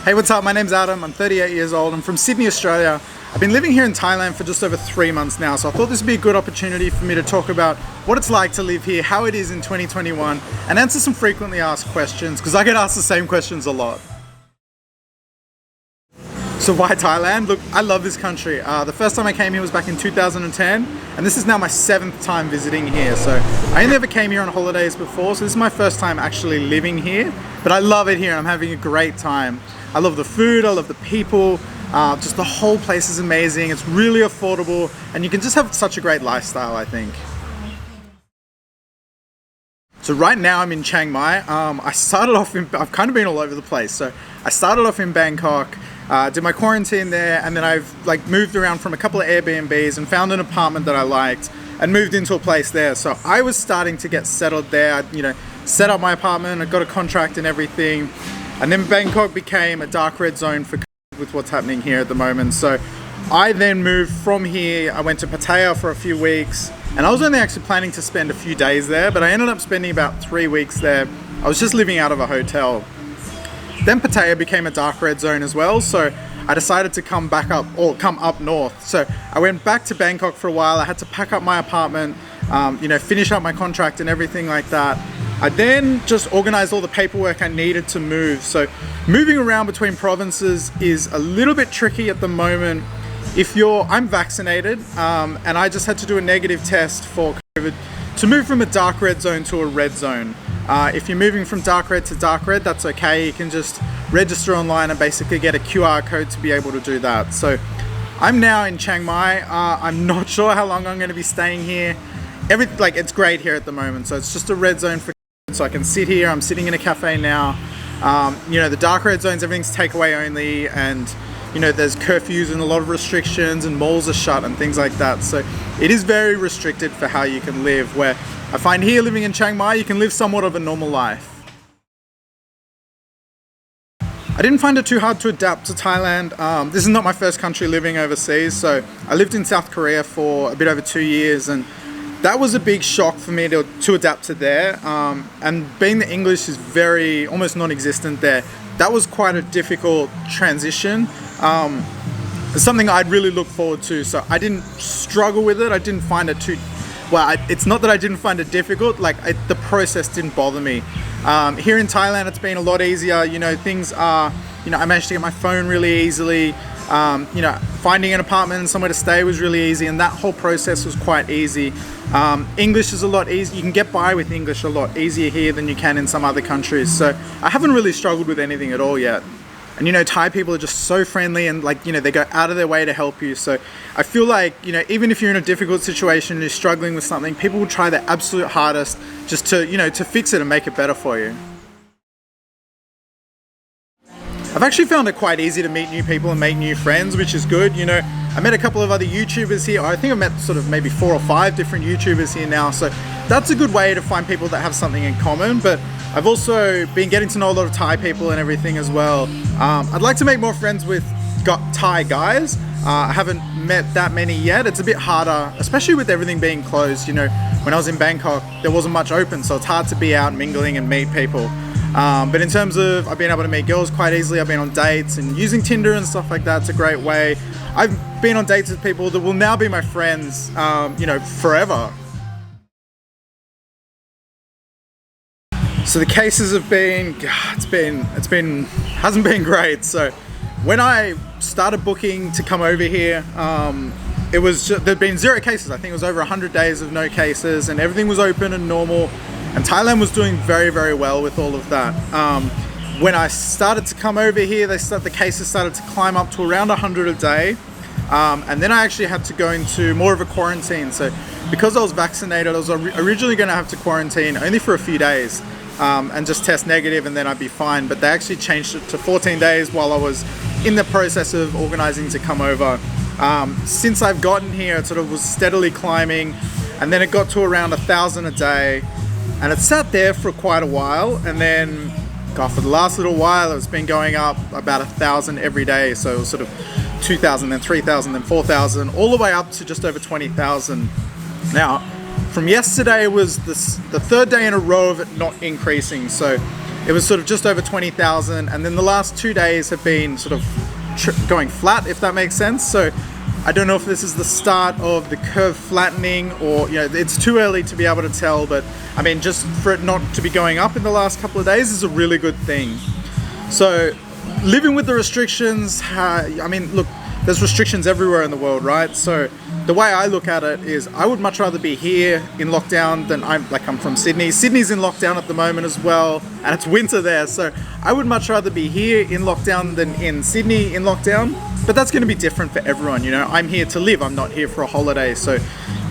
Hey, what's up? My name's Adam. I'm 38 years old. I'm from Sydney, Australia. I've been living here in Thailand for just over 3 months now, so I thought this would be a good opportunity for me to talk about what it's like to live here, how it is in 2021, and answer some frequently asked questions, because I get asked the same questions a lot. So why Thailand? Look, I love this country. The first time I came here was back in 2010, and this is now my 7th time visiting here. So I only ever came here on holidays before, so this is my first time actually living here. But I love it here, and I'm having a great time. I love the food, I love the people, just the whole place is amazing. It's really affordable, and you can just have such a great lifestyle, I think. So right now I'm in Chiang Mai. I've kind of been all over the place. So I started off in Bangkok, did my quarantine there, and then I've moved around from a couple of Airbnbs and found an apartment that I liked and moved into a place there. So I was starting to get settled there, set up my apartment, I got a contract and everything. And then Bangkok became a dark red zone for with what's happening here at the moment. So I then moved from here. I went to Pattaya for a few weeks, and I was only actually planning to spend a few days there, but I ended up spending about 3 weeks there. I was just living out of a hotel. Then Pattaya became a dark red zone as well, so I decided to come up north. So I went back to Bangkok for a while. I had to pack up my apartment, finish up my contract and everything like that. I then just organized all the paperwork I needed to move. So moving around between provinces is a little bit tricky at the moment. I'm vaccinated, and I just had to do a negative test for COVID to move from a dark red zone to a red zone. If you're moving from dark red to dark red, that's okay. You can just register online and basically get a QR code to be able to do that. So I'm now in Chiang Mai. I'm not sure how long I'm going to be staying here. It's great here at the moment. So it's just a red zone for, so I can sit here. I'm sitting in a cafe now. The dark red zones, everything's takeaway only, and there's curfews and a lot of restrictions, and malls are shut and things like that. So it is very restricted for how you can live, where I find here living in Chiang Mai, you can live somewhat of a normal life. I didn't find it too hard to adapt to Thailand. This is not my first country living overseas. So I lived in South Korea for a bit over 2 years, and that was a big shock for me to adapt to there. And being the English is almost non-existent there. That was quite a difficult transition. It's something I'd really look forward to. So I didn't struggle with it. I didn't find it it's not that I didn't find it difficult. The process didn't bother me. Here in Thailand, it's been a lot easier. Things are, I managed to get my phone really easily. Finding an apartment and somewhere to stay was really easy, and that whole process was quite easy. English is a lot easier. You can get by with English a lot easier here than you can in some other countries. So I haven't really struggled with anything at all yet. And Thai people are just so friendly, and they go out of their way to help you. So I feel like, even if you're in a difficult situation and you're struggling with something, people will try their absolute hardest just to fix it and make it better for you. I've actually found it quite easy to meet new people and make new friends, which is good. I met a couple of other YouTubers here. I think I met sort of maybe 4 or 5 different YouTubers here now. So that's a good way to find people that have something in common. But I've also been getting to know a lot of Thai people and everything as well. I'd like to make more friends with Thai guys. I haven't met that many yet. It's a bit harder, especially with everything being closed. When I was in Bangkok, there wasn't much open, so it's hard to be out mingling and meet people. But in terms of, I've been able to meet girls quite easily. I've been on dates, and using Tinder and stuff like that's a great way. I've been on dates with people that will now be my friends, forever. So the cases have been, hasn't been great. So when I started booking to come over here, there'd been 0 cases. I think it was over 100 days of no cases, and everything was open and normal. And Thailand was doing very, very well with all of that. When I started to come over here, the cases started to climb up to around 100 a day. And then I actually had to go into more of a quarantine. So because I was vaccinated, I was originally going to have to quarantine only for a few days and just test negative, and then I'd be fine. But they actually changed it to 14 days while I was in the process of organizing to come over. Since I've gotten here, it sort of was steadily climbing, and then it got to around 1,000 a day. And it sat there for quite a while, and then, for the last little while, it's been going up about 1,000 every day. So it was sort of 2,000, then 3,000, then 4,000, all the way up to just over 20,000. Now, from yesterday was the 3rd day in a row of it not increasing. So it was sort of just over 20,000, and then the last 2 days have been sort of going flat, if that makes sense. So I don't know if this is the start of the curve flattening, or it's too early to be able to tell, but I mean, just for it not to be going up in the last couple of days is a really good thing. So living with the restrictions, I mean, look, there's restrictions everywhere in the world, right? So the way I look at it is I would much rather be here in lockdown than I'm from Sydney. Sydney's in lockdown at the moment as well, and it's winter there. So I would much rather be here in lockdown than in Sydney in lockdown. But that's going to be different for everyone. I'm here to live. I'm not here for a holiday. So,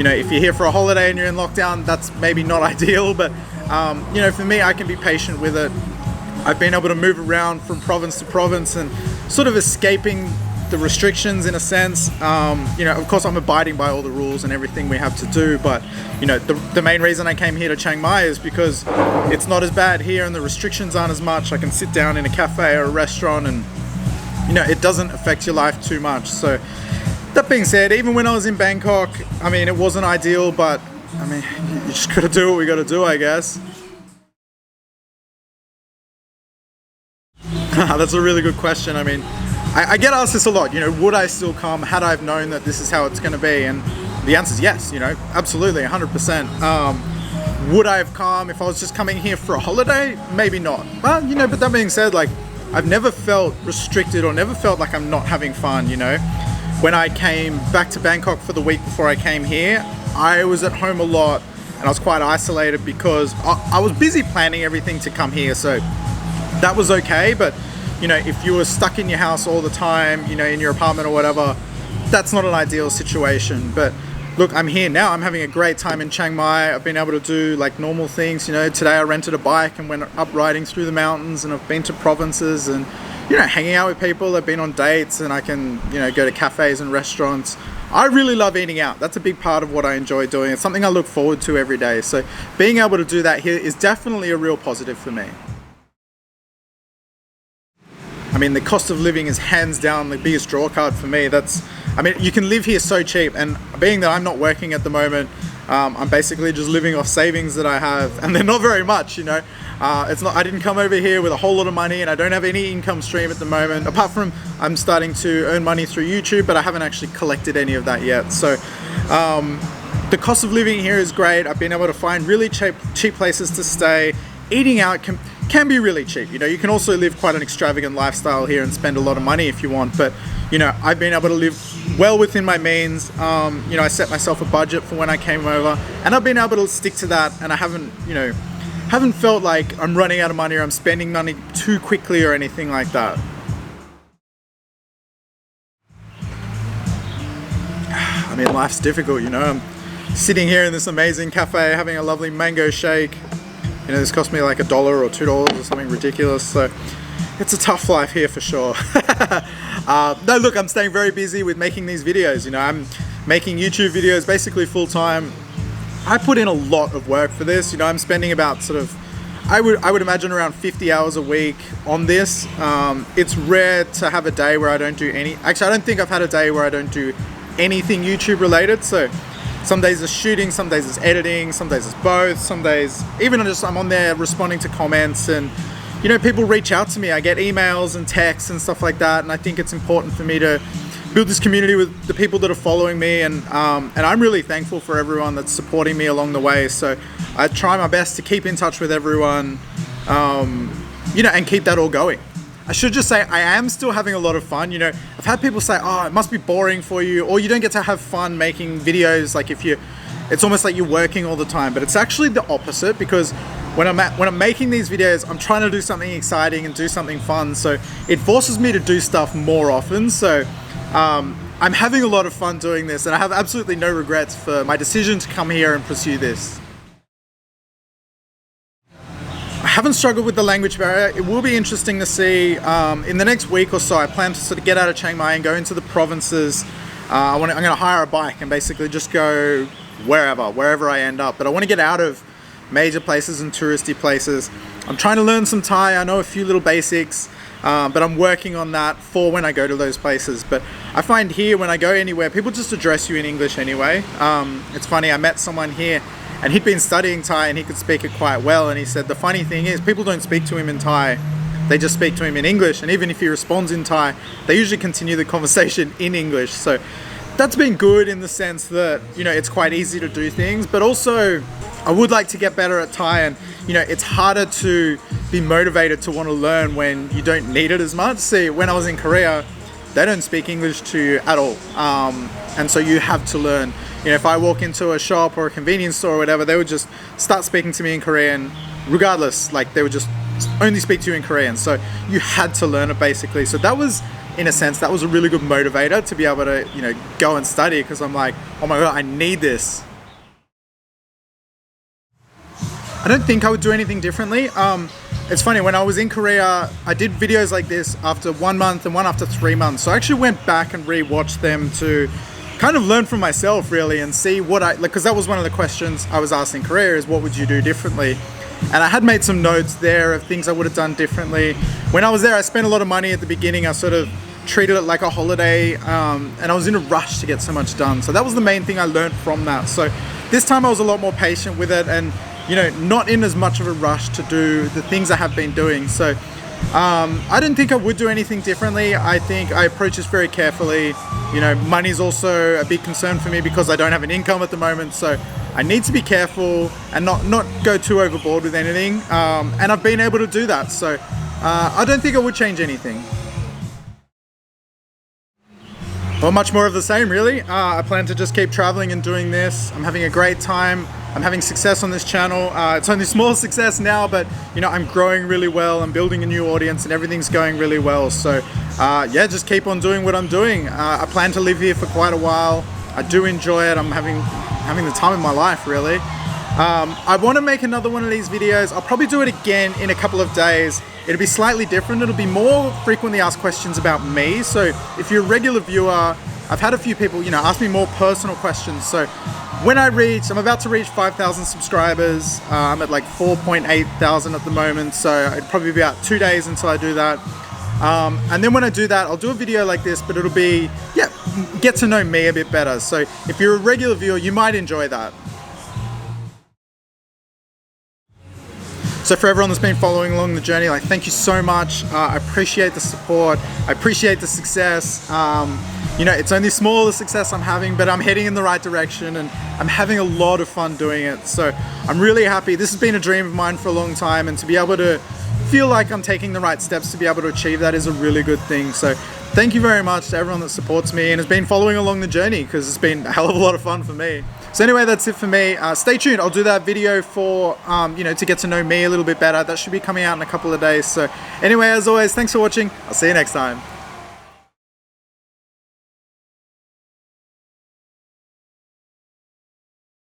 if you're here for a holiday and you're in lockdown, that's maybe not ideal. But, for me, I can be patient with it. I've been able to move around from province to province and sort of escaping the restrictions in a sense. Of course I'm abiding by all the rules and everything we have to do, but the main reason I came here to Chiang Mai is because it's not as bad here and the restrictions aren't as much. I can sit down in a cafe or a restaurant and it doesn't affect your life too much. So that being said, even when I was in Bangkok, I mean, it wasn't ideal, but I mean, you just gotta do what we gotta do, I guess. That's a really good question. I mean, I get asked this a lot, would I still come had I have known that this is how it's going to be? And the answer is yes, absolutely, 100%. Would I have come if I was just coming here for a holiday? Maybe not. But, but that being said, like, I've never felt restricted or never felt like I'm not having fun, When I came back to Bangkok for the week before I came here, I was at home a lot and I was quite isolated because I was busy planning everything to come here, so that was okay. But if you were stuck in your house all the time, in your apartment or whatever, that's not an ideal situation. But look, I'm here now. I'm having a great time in Chiang Mai. I've been able to do like normal things. Today I rented a bike and went up riding through the mountains, and I've been to provinces and, hanging out with people. I've been on dates and I can, go to cafes and restaurants. I really love eating out. That's a big part of what I enjoy doing. It's something I look forward to every day. So being able to do that here is definitely a real positive for me. I mean, the cost of living is hands down the biggest draw card for me. You can live here so cheap, and being that I'm not working at the moment, I'm basically just living off savings that I have, and they're not very much, I didn't come over here with a whole lot of money, and I don't have any income stream at the moment, apart from I'm starting to earn money through YouTube, but I haven't actually collected any of that yet. So the cost of living here is great. I've been able to find really cheap places to stay. Eating out can be really cheap. You can also live quite an extravagant lifestyle here and spend a lot of money if you want, but I've been able to live well within my means. I set myself a budget for when I came over, and I've been able to stick to that, and I haven't felt like I'm running out of money or I'm spending money too quickly or anything like that. I mean, life's difficult, I'm sitting here in this amazing cafe having a lovely mango shake. This cost me like $1 or $2 or something ridiculous. So it's a tough life here for sure. No, look, I'm staying very busy with making these videos. I'm making YouTube videos basically full time. I put in a lot of work for this. I'm spending about I would imagine around 50 hours a week on this. It's rare to have a day where I don't do actually, I don't think I've had a day where I don't do anything YouTube related. So some days it's shooting, some days it's editing, some days it's both, some days even I'm on there responding to comments, and people reach out to me. I get emails and texts and stuff like that, and I think it's important for me to build this community with the people that are following me, and I'm really thankful for everyone that's supporting me along the way. So I try my best to keep in touch with everyone, and keep that all going. I should just say I am still having a lot of fun. I've had people say, oh, it must be boring for you, or you don't get to have fun making videos. Like it's almost like you're working all the time, but it's actually the opposite, because when I'm making these videos, I'm trying to do something exciting and do something fun. So it forces me to do stuff more often. So I'm having a lot of fun doing this, and I have absolutely no regrets for my decision to come here and pursue this. I haven't struggled with the language barrier. It will be interesting to see in the next week or so. I plan to sort of get out of Chiang Mai and go into the provinces. I'm going to hire a bike and basically just go wherever I end up. But I want to get out of major places and touristy places. I'm trying to learn some Thai. I know a few little basics, but I'm working on that for when I go to those places. But I find here when I go anywhere, people just address you in English anyway. It's funny, I met someone here and he'd been studying Thai and he could speak it quite well. And he said the funny thing is people don't speak to him in Thai, they just speak to him in English, and even if he responds in Thai, they usually continue the conversation in English. So that's been good in the sense that, you know, it's quite easy to do things, but also I would like to get better at Thai, and you know, it's harder to be motivated to want to learn when you don't need it as much. See, when I was in Korea, they don't speak English to you at all, and so you have to learn. You know, if I walk into a shop or a convenience store or whatever, they would just start speaking to me in Korean regardless. Like, they would just only speak to you in Korean, so you had to learn it basically. So that was, in a sense, that was a really good motivator to be able to, you know, go and study, because I'm like, oh my god, I need this. I don't think I would do anything differently. It's funny, when I was in Korea, I did videos like this after 1 month and one after 3 months. So I actually went back and re-watched them to kind of learn from myself really, and see what I, like, because that was one of the questions I was asked in Korea, is what would you do differently? And I had made some notes there of things I would have done differently. When I was there, I spent a lot of money at the beginning. I sort of treated it like a holiday, and I was in a rush to get so much done. So that was the main thing I learned from that. So this time I was a lot more patient with it, and you know, not in as much of a rush to do the things I have been doing. So I don't think I would do anything differently. I think I approach this very carefully. You know, money's also a big concern for me because I don't have an income at the moment. So I need to be careful and not go too overboard with anything. And I've been able to do that. So I don't think I would change anything. Well, much more of the same really. I plan to just keep traveling and doing this. I'm having a great time. I'm having success on this channel. It's only small success now, but you know, I'm growing really well. I'm building a new audience and everything's going really well. So yeah, just keep on doing what I'm doing. I plan to live here for quite a while. I do enjoy it. I'm having the time of my life really. I want to make another one of these videos. I'll probably do it again in a couple of days. It'll be slightly different. It'll be more frequently asked questions about me. So if you're a regular viewer, I've had a few people, you know, ask me more personal questions. So when I'm about to reach 5,000 subscribers. I'm at like 4.8 thousand at the moment. So it'd probably be about 2 days until I do that. And then when I do that, I'll do a video like this, but it'll be, yeah, get to know me a bit better. So if you're a regular viewer, you might enjoy that. So for everyone that's been following along the journey, like, thank you so much. I appreciate the support. I appreciate the success. You know, it's only small, the success I'm having, but I'm heading in the right direction and I'm having a lot of fun doing it. So I'm really happy. This has been a dream of mine for a long time, and to be able to feel like I'm taking the right steps to be able to achieve that is a really good thing. So thank you very much to everyone that supports me and has been following along the journey, because it's been a hell of a lot of fun for me. So anyway, that's it for me. Stay tuned. I'll do that video for, you know, to get to know me a little bit better. That should be coming out in a couple of days. So anyway, as always, thanks for watching. I'll see you next time.